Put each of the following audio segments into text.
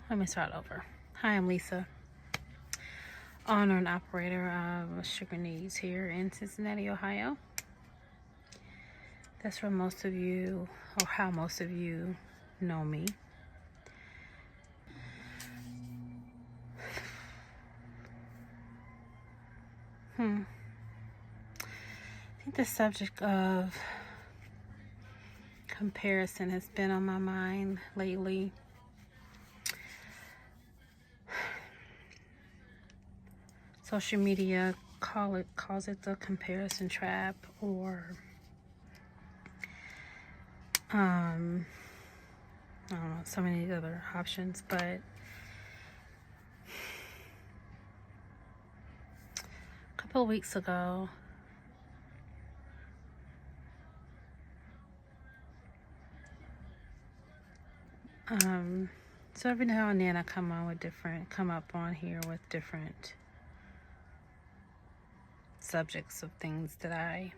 Let me start over. Hi, I'm Lisa, owner and operator of Sugar Needs here in Cincinnati, Ohio. That's where most of you, or how most of you know me. I think the subject of comparison has been on my mind lately. Social media calls it the comparison trap, or I don't know, so many other options, but a couple of weeks ago, so every now and then I come up on here with different subjects of things that I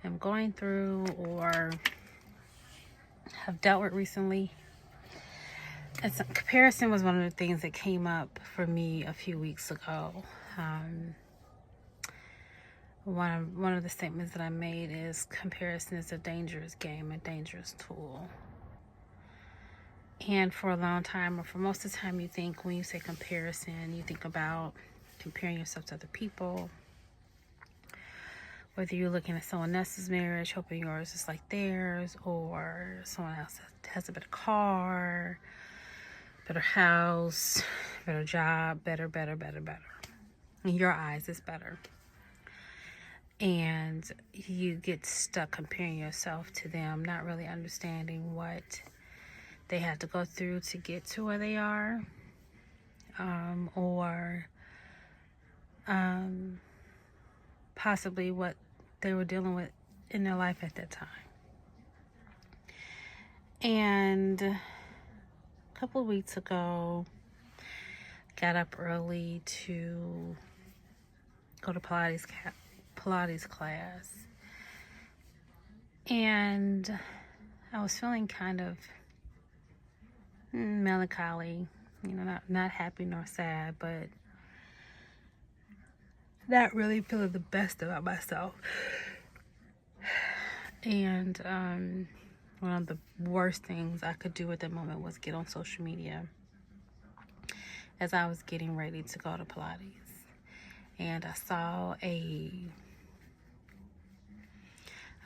am going through or have dealt with recently. And so comparison was one of the things that came up for me a few weeks ago. One of the statements that I made is comparison is a dangerous game, a dangerous tool. And for a long time, or for most of the time, you think when you say comparison, you think about comparing yourself to other people. Whether you're looking at someone else's marriage, hoping yours is like theirs, or someone else has a better car, better house, better job, better. In your eyes, it's better. And you get stuck comparing yourself to them, not really understanding what they had to go through to get to where they are, or possibly what they were dealing with in their life at that time. And a couple of weeks ago, got up early to go to Pilates class, and I was feeling kind of melancholy, not happy nor sad, but not really feeling the best about myself. And one of the worst things I could do at that moment was get on social media as I was getting ready to go to Pilates. And I saw I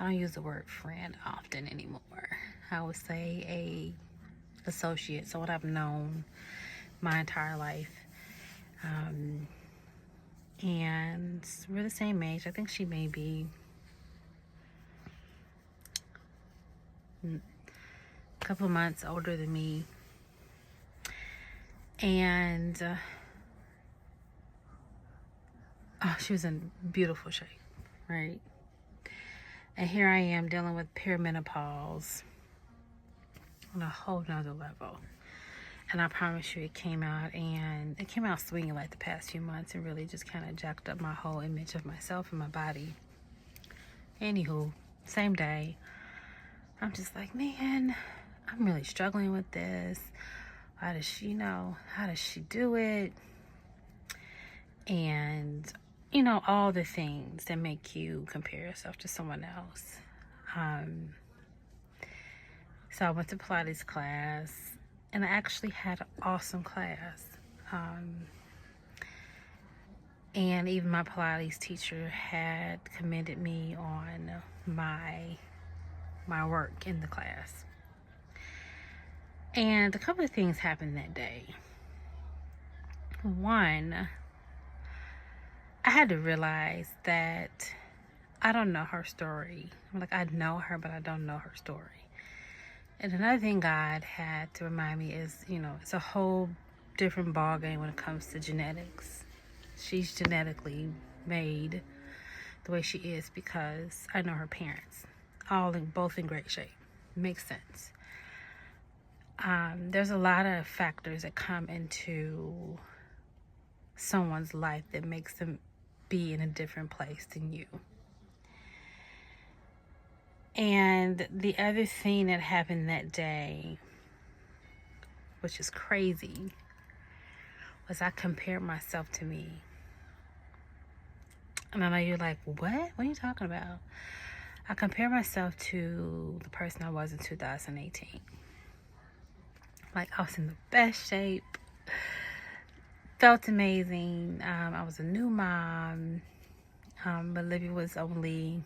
don't use the word friend often anymore. I would say a associate, someone I've known my entire life. And we're the same age. I think she may be a couple of months older than me. And she was in beautiful shape, right? And here I am dealing with perimenopause on a whole nother level. And I promise you, it came out swinging like the past few months, and really just kind of jacked up my whole image of myself and my body. Anywho, same day, I'm just like, man, I'm really struggling with this. How does she do it? And, all the things that make you compare yourself to someone else. So I went to Pilates class, and I actually had an awesome class. And even my Pilates teacher had commended me on my work in the class. And a couple of things happened that day. One, I had to realize that I don't know her story. I know her, but I don't know her story. And another thing God had to remind me is, it's a whole different ballgame when it comes to genetics. She's genetically made the way she is because I know her parents, both in great shape. Makes sense. There's a lot of factors that come into someone's life that makes them be in a different place than you. And the other thing that happened that day which is crazy, was I compared myself to me. And I know you're like, what? What are you talking about? I compared myself to the person I was in 2018. Like, I was in the best shape. Felt amazing. I was a new mom. Olivia was only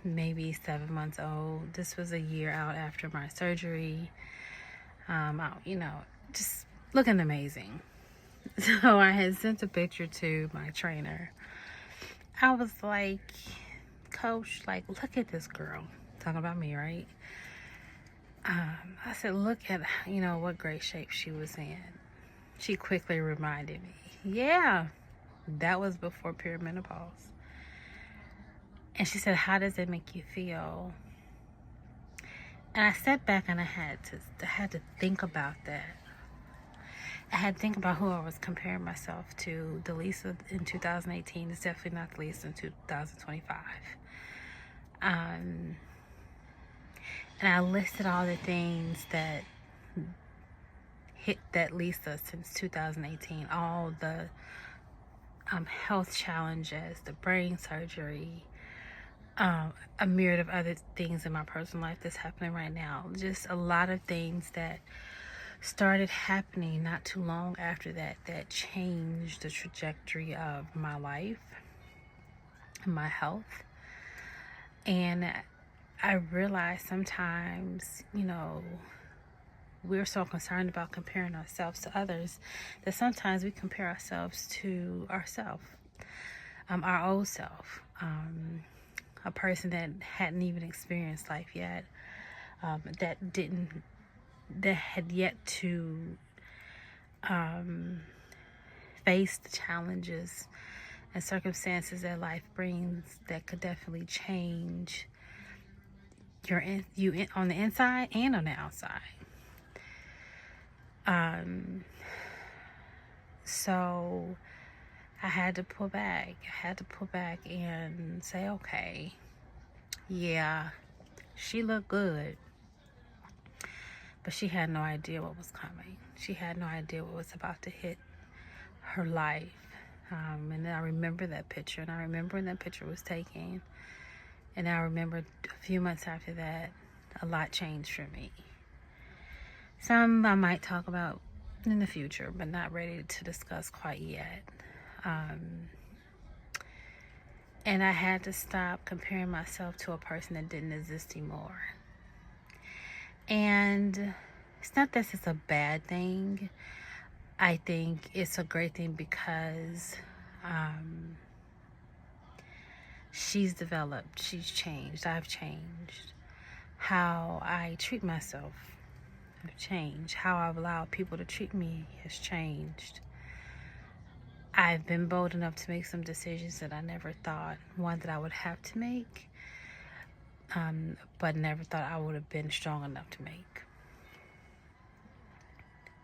maybe 7 months old. This was a year out after my surgery. Just looking amazing. So I had sent a picture to my trainer. I was like, Coach, like, look at this girl. Talking about me, right? I said, look at, what great shape she was in. She quickly reminded me, yeah, that was before perimenopause. And she said, how does it make you feel? And I sat back and I had to think about that. I had to think about who I was comparing myself to. The Lisa in 2018 is definitely not the Lisa in 2025. And I listed all the things that hit that Lisa since 2018. All the health challenges, the brain surgery, a myriad of other things in my personal life that's happening right now. Just a lot of things that started happening not too long after that changed the trajectory of my life and my health. And I realized sometimes, we're so concerned about comparing ourselves to others that sometimes we compare ourselves to ourselves, our old self, a person that hadn't even experienced life yet, that had yet to face the challenges and circumstances that life brings that could definitely change you on the inside and on the outside. So I had to pull back. And say, okay, yeah, she looked good, but she had no idea what was coming. She had no idea what was about to hit her life. And I remember that picture, and I remember when that picture was taken, and I remember a few months after that, a lot changed for me. Some I might talk about in the future, but not ready to discuss quite yet. And I had to stop comparing myself to a person that didn't exist anymore. And it's not that it's a bad thing. I think it's a great thing because she's developed, she's changed, I've changed. How I treat myself has changed. How I've allowed people to treat me has changed. I've been bold enough to make some decisions that I never thought, one, that I would have to make, but never thought I would have been strong enough to make.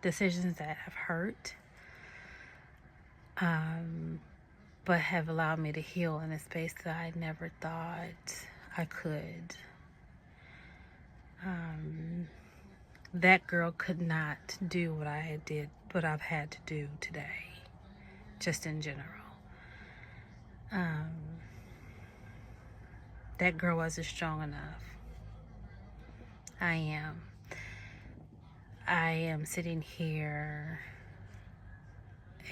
Decisions that have hurt, but have allowed me to heal in a space that I never thought I could. That girl could not do what I've had to do today, just in general. That girl wasn't strong enough. I am sitting here,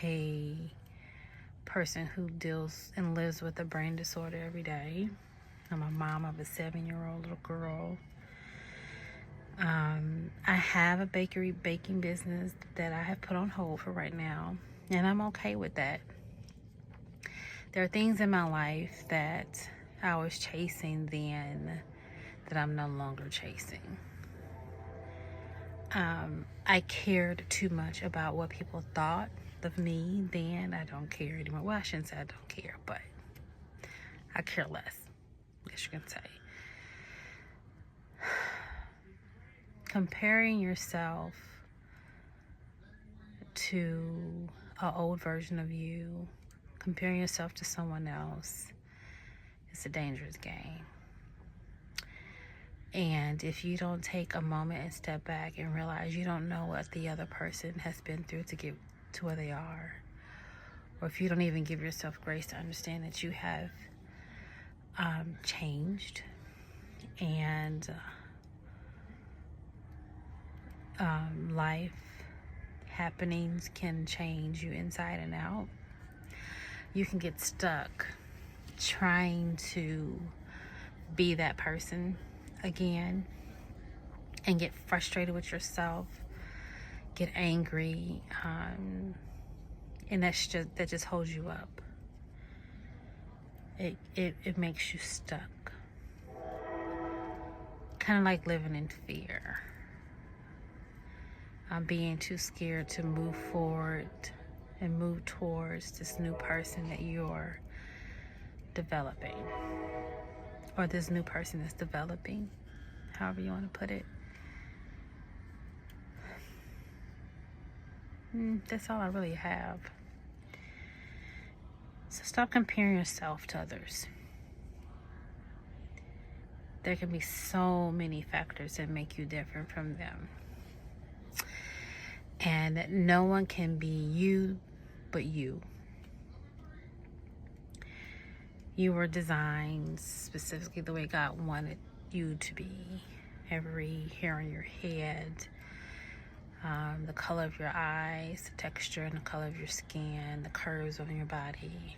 a person who deals and lives with a brain disorder every day. I'm a mom of a 7-year-old little girl. I have a baking business that I have put on hold for right now, and I'm okay with that. There are things in my life that I was chasing then that I'm no longer chasing. I cared too much about what people thought of me then. I don't care anymore. Well, I shouldn't say I don't care, but I care less, I guess you can say. Comparing yourself to an old version of you, comparing yourself to someone else, it's a dangerous game. And if you don't take a moment and step back and realize you don't know what the other person has been through to get to where they are, or if you don't even give yourself grace to understand that you have changed, and life happenings can change you inside and out, you can get stuck trying to be that person again and get frustrated with yourself, get angry, and that just holds you up. It makes you stuck, kind of like living in fear. Being too scared to move forward and move towards this new person that you're developing, or this new person is developing, however you want to put it. That's all I really have. So stop comparing yourself to others. There can be so many factors that make you different from them. And no one can be you but you. You were designed specifically the way God wanted you to be. Every hair on your head, the color of your eyes, the texture and the color of your skin, the curves on your body,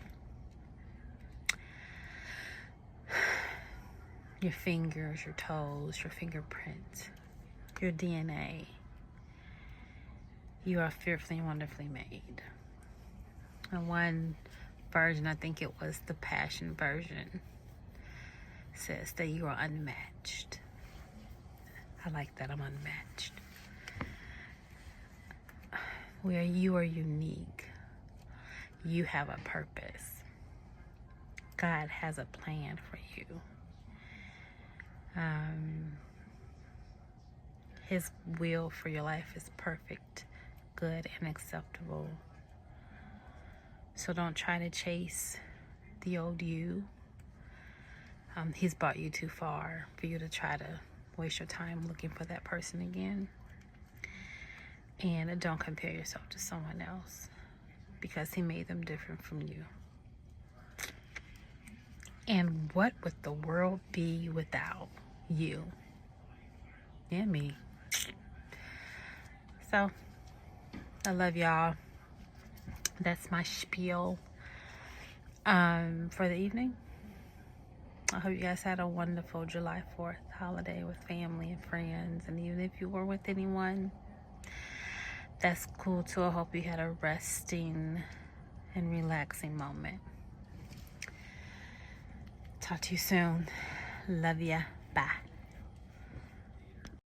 your fingers, your toes, your fingerprints, your DNA. You are fearfully and wonderfully made. And one version, I think it was the Passion version, says that you are unmatched. I like that. I'm unmatched. You are unique. You have a purpose. God has a plan for you. His will for your life is perfect, good, and acceptable. So don't try to chase the old you. He's brought you too far for you to try to waste your time looking for that person again. And don't compare yourself to someone else, because he made them different from you. And what would the world be without you and me? So, I love y'all. That's my spiel for the evening. I hope you guys had a wonderful July 4th holiday with family and friends. And even if you were with anyone, that's cool too. I hope you had a resting and relaxing moment. Talk to you soon. Love ya. Bye.